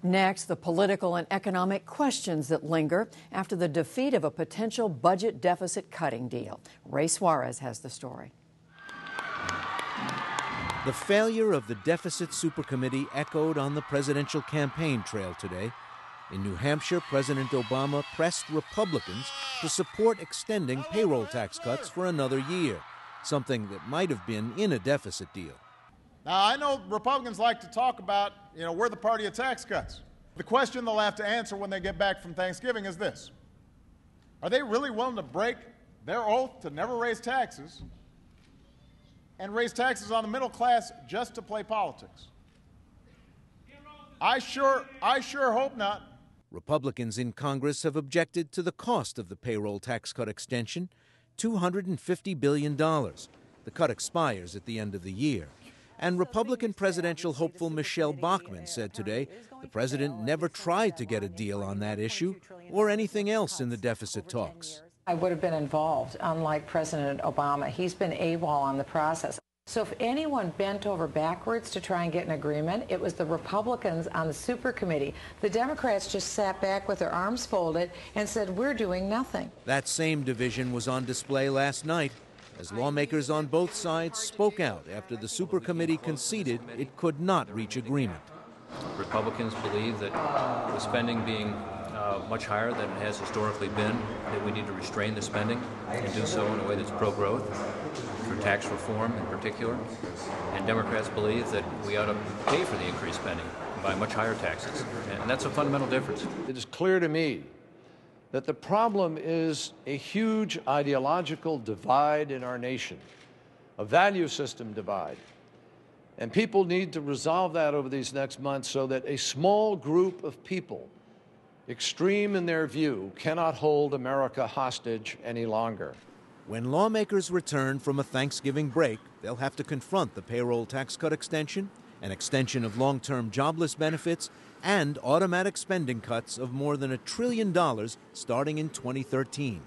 Next, the political and economic questions that linger after the defeat of a potential budget deficit cutting deal. Ray Suarez has the story. The failure of the Deficit Supercommittee echoed on the presidential campaign trail today. In New Hampshire, President Obama pressed Republicans to support extending payroll tax cuts for another year, something that might have been in a deficit deal. Now, I know Republicans like to talk about, we're the party of tax cuts. The question they'll have to answer when they get back from Thanksgiving is this: are they really willing to break their oath to never raise taxes and raise taxes on the middle class just to play politics? I sure hope not. Republicans in Congress have objected to the cost of the payroll tax cut extension, $250 billion. The cut expires at the end of the year. And Republican presidential hopeful Michelle Bachmann said today the president never tried to get a deal on that issue or anything else in the deficit talks. I would have been involved, unlike President Obama. He's been AWOL on the process. So if anyone bent over backwards to try and get an agreement, it was the Republicans on the super committee. The Democrats just sat back with their arms folded and said, we're doing nothing. That same division was on display last night as lawmakers on both sides spoke out after the super committee conceded it could not reach agreement. Republicans believe that with spending being much higher than it has historically been, that we need to restrain the spending and do so in a way that's pro-growth, through tax reform in particular. And Democrats believe that we ought to pay for the increased spending by much higher taxes. And that's a fundamental difference. It is clear to me that the problem is a huge ideological divide in our nation, a value system divide. And people need to resolve that over these next months so that a small group of people, extreme in their view, cannot hold America hostage any longer. When lawmakers return from a Thanksgiving break, they'll have to confront the payroll tax cut extension, an extension of long-term jobless benefits, and automatic spending cuts of more than $1 trillion starting in 2013.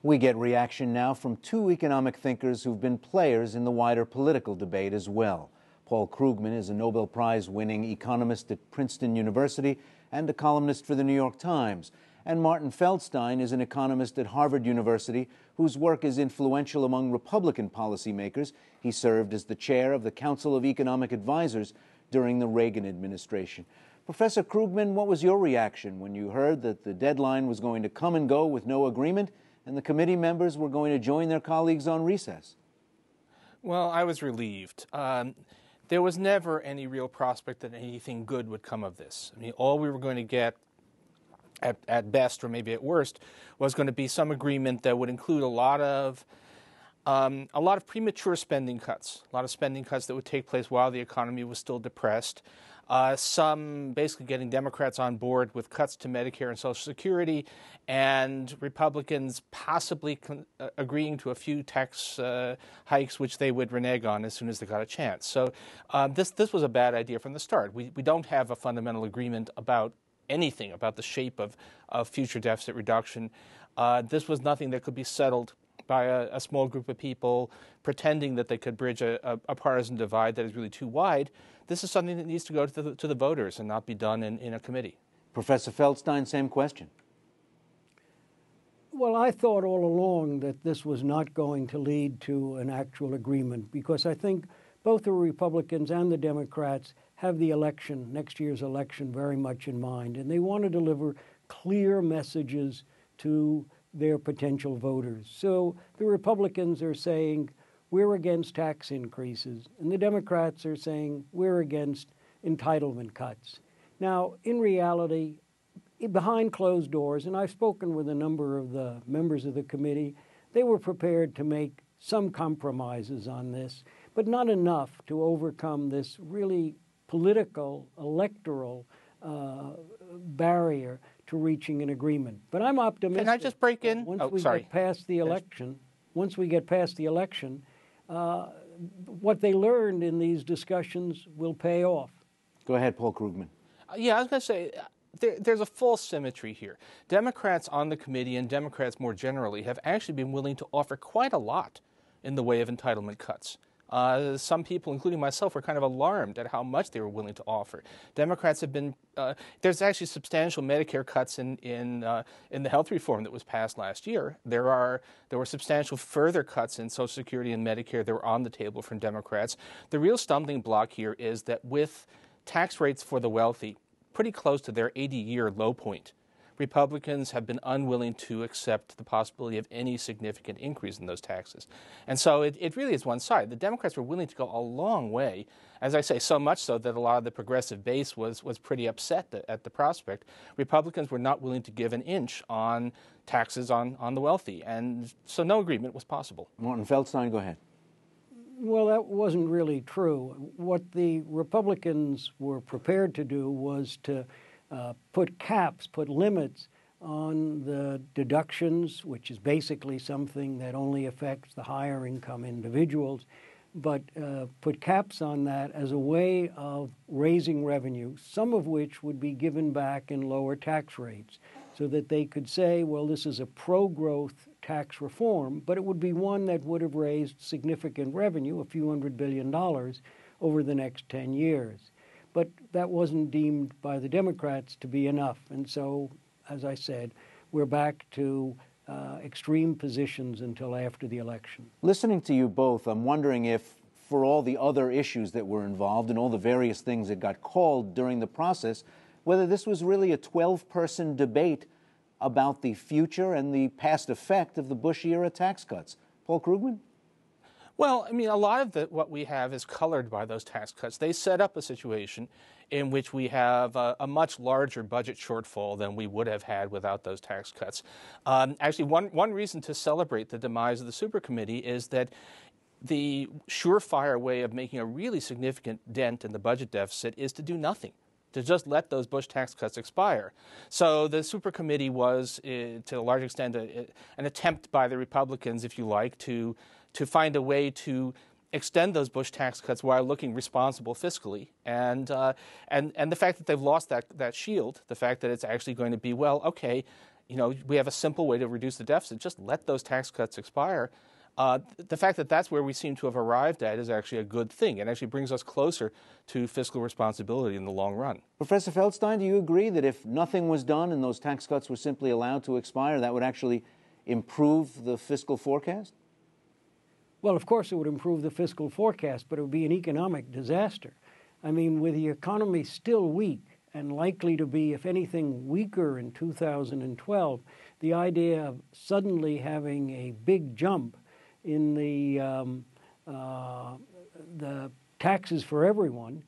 We get reaction now from two economic thinkers who've been players in the wider political debate as well. Paul Krugman is a Nobel Prize-winning economist at Princeton University and a columnist for the New York Times. And Martin Feldstein is an economist at Harvard University whose work is influential among Republican policymakers. He served as the chair of the Council of Economic Advisors during the Reagan administration. Professor Krugman, what was your reaction when you heard that the deadline was going to come and go with no agreement and the committee members were going to join their colleagues on recess? Well, I was relieved. There was never any real prospect that anything good would come of this. I mean, all we were going to get at best, or maybe at worst, was going to be some agreement that would include a lot of premature spending cuts, a lot of spending cuts that would take place while the economy was still depressed, some basically getting Democrats on board with cuts to Medicare and Social Security, and Republicans possibly agreeing to a few tax hikes which they would renege on as soon as they got a chance. So this was a bad idea from the start. We don't have a fundamental agreement about anything about the shape of future deficit reduction. This was nothing that could be settled by a small group of people pretending that they could bridge a partisan divide that is really too wide. This is something that needs to go to the voters and not be done in a committee. Professor Feldstein, same question. Well, I thought all along that this was not going to lead to an actual agreement because I think both the Republicans and the Democrats have the election, next year's election, very much in mind, and they want to deliver clear messages to their potential voters. So the Republicans are saying, we're against tax increases, and the Democrats are saying, we're against entitlement cuts. Now, in reality, behind closed doors, and I've spoken with a number of the members of the committee, they were prepared to make some compromises on this, but not enough to overcome this really political, electoral barrier to reaching an agreement. But I'm optimistic. Can I just break in? Once we get past the election, what they learned in these discussions will pay off. Go ahead, Paul Krugman. Yeah, I was going to say, there's a false symmetry here. Democrats on the committee and Democrats more generally have actually been willing to offer quite a lot in the way of entitlement cuts. Some people, including myself, were kind of alarmed at how much they were willing to offer. Democrats have been, there's actually substantial Medicare cuts in the health reform that was passed last year. There were substantial further cuts in Social Security and Medicare that were on the table from Democrats. The real stumbling block here is that with tax rates for the wealthy pretty close to their 80-year low point, Republicans have been unwilling to accept the possibility of any significant increase in those taxes. And so it really is one side. The Democrats were willing to go a long way, as I say, so much so that a lot of the progressive base was pretty upset at the prospect. Republicans were not willing to give an inch on taxes on the wealthy, and so no agreement was possible. Martin Feldstein, go ahead. Well, that wasn't really true. What the Republicans were prepared to do was to put caps, put limits on the deductions, which is basically something that only affects the higher income individuals, but put caps on that as a way of raising revenue, some of which would be given back in lower tax rates, so that they could say, well, this is a pro-growth tax reform, but it would be one that would have raised significant revenue, a few $100 billion, over the next 10 years. But that wasn't deemed by the Democrats to be enough. And so, as I said, we're back to extreme positions until after the election. Listening to you both, I'm wondering if, for all the other issues that were involved and all the various things that got called during the process, whether this was really a 12-person debate about the future and the past effect of the Bush-era tax cuts. Paul Krugman? Well, I mean, a lot of what we have is colored by those tax cuts. They set up a situation in which we have a much larger budget shortfall than we would have had without those tax cuts. Actually, one reason to celebrate the demise of the supercommittee is that the surefire way of making a really significant dent in the budget deficit is to do nothing, to just let those Bush tax cuts expire. So the supercommittee was, to a large extent, an attempt by the Republicans, if you like, to find a way to extend those Bush tax cuts while looking responsible fiscally. And the fact that they've lost that shield, the fact that it's actually going to be, well, okay, you know, we have a simple way to reduce the deficit, just let those tax cuts expire. The fact that that's where we seem to have arrived at is actually a good thing. It actually brings us closer to fiscal responsibility in the long run. Professor Feldstein, do you agree that if nothing was done and those tax cuts were simply allowed to expire, that would actually improve the fiscal forecast? Well, of course it would improve the fiscal forecast, but it would be an economic disaster. I mean, with the economy still weak and likely to be, if anything, weaker in 2012, the idea of suddenly having a big jump in the taxes for everyone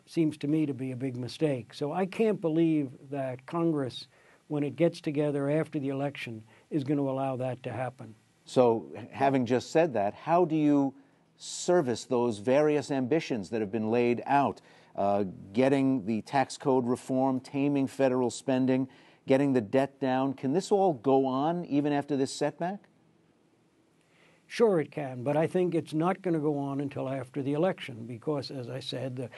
seems to me to be a big mistake. So I can't believe that Congress, when it gets together after the election, is going to allow that to happen. So, having just said that, how do you service those various ambitions that have been laid out? Getting the tax code reform, taming federal spending, getting the debt down. Can this all go on even after this setback? Sure it can, but I think it's not going to go on until after the election because, as I said,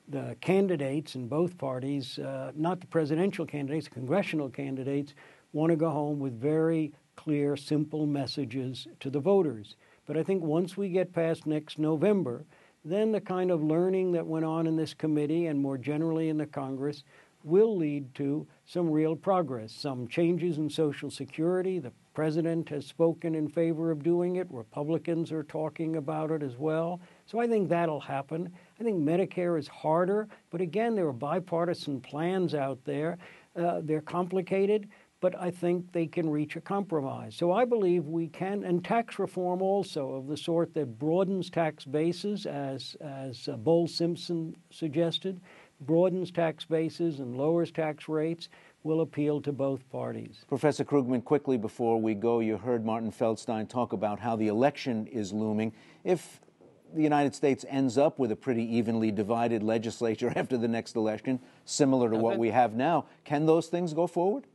the candidates in both parties, not the presidential candidates, the congressional candidates, want to go home with very clear, simple messages to the voters. But I think once we get past next November, then the kind of learning that went on in this committee and more generally in the Congress will lead to some real progress, some changes in Social Security. The president has spoken in favor of doing it. Republicans are talking about it as well. So I think that'll happen. I think Medicare is harder, but again, there are bipartisan plans out there. They're complicated, but I think they can reach a compromise. So I believe we can, and tax reform also of the sort that broadens tax bases, as Bowles-Simpson suggested, broadens tax bases and lowers tax rates, will appeal to both parties. Professor Krugman, quickly before we go, you heard Martin Feldstein talk about how the election is looming. If the United States ends up with a pretty evenly divided legislature after the next election, similar to what we have now, can those things go forward?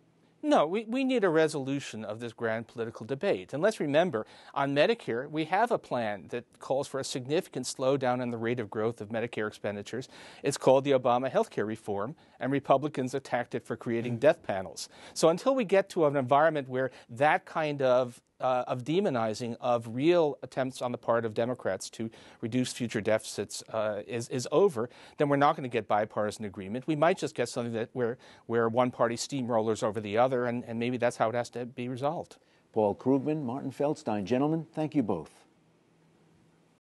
No, we need a resolution of this grand political debate. And let's remember, on Medicare, we have a plan that calls for a significant slowdown in the rate of growth of Medicare expenditures. It's called the Obama Healthcare Reform, and Republicans attacked it for creating death panels. So until we get to an environment where that kind of demonizing of real attempts on the part of Democrats to reduce future deficits is over, then we're not going to get bipartisan agreement. We might just get something that where one party steamrollers over the other, and maybe that's how it has to be resolved. Paul Krugman, Martin Feldstein. Gentlemen, thank you both.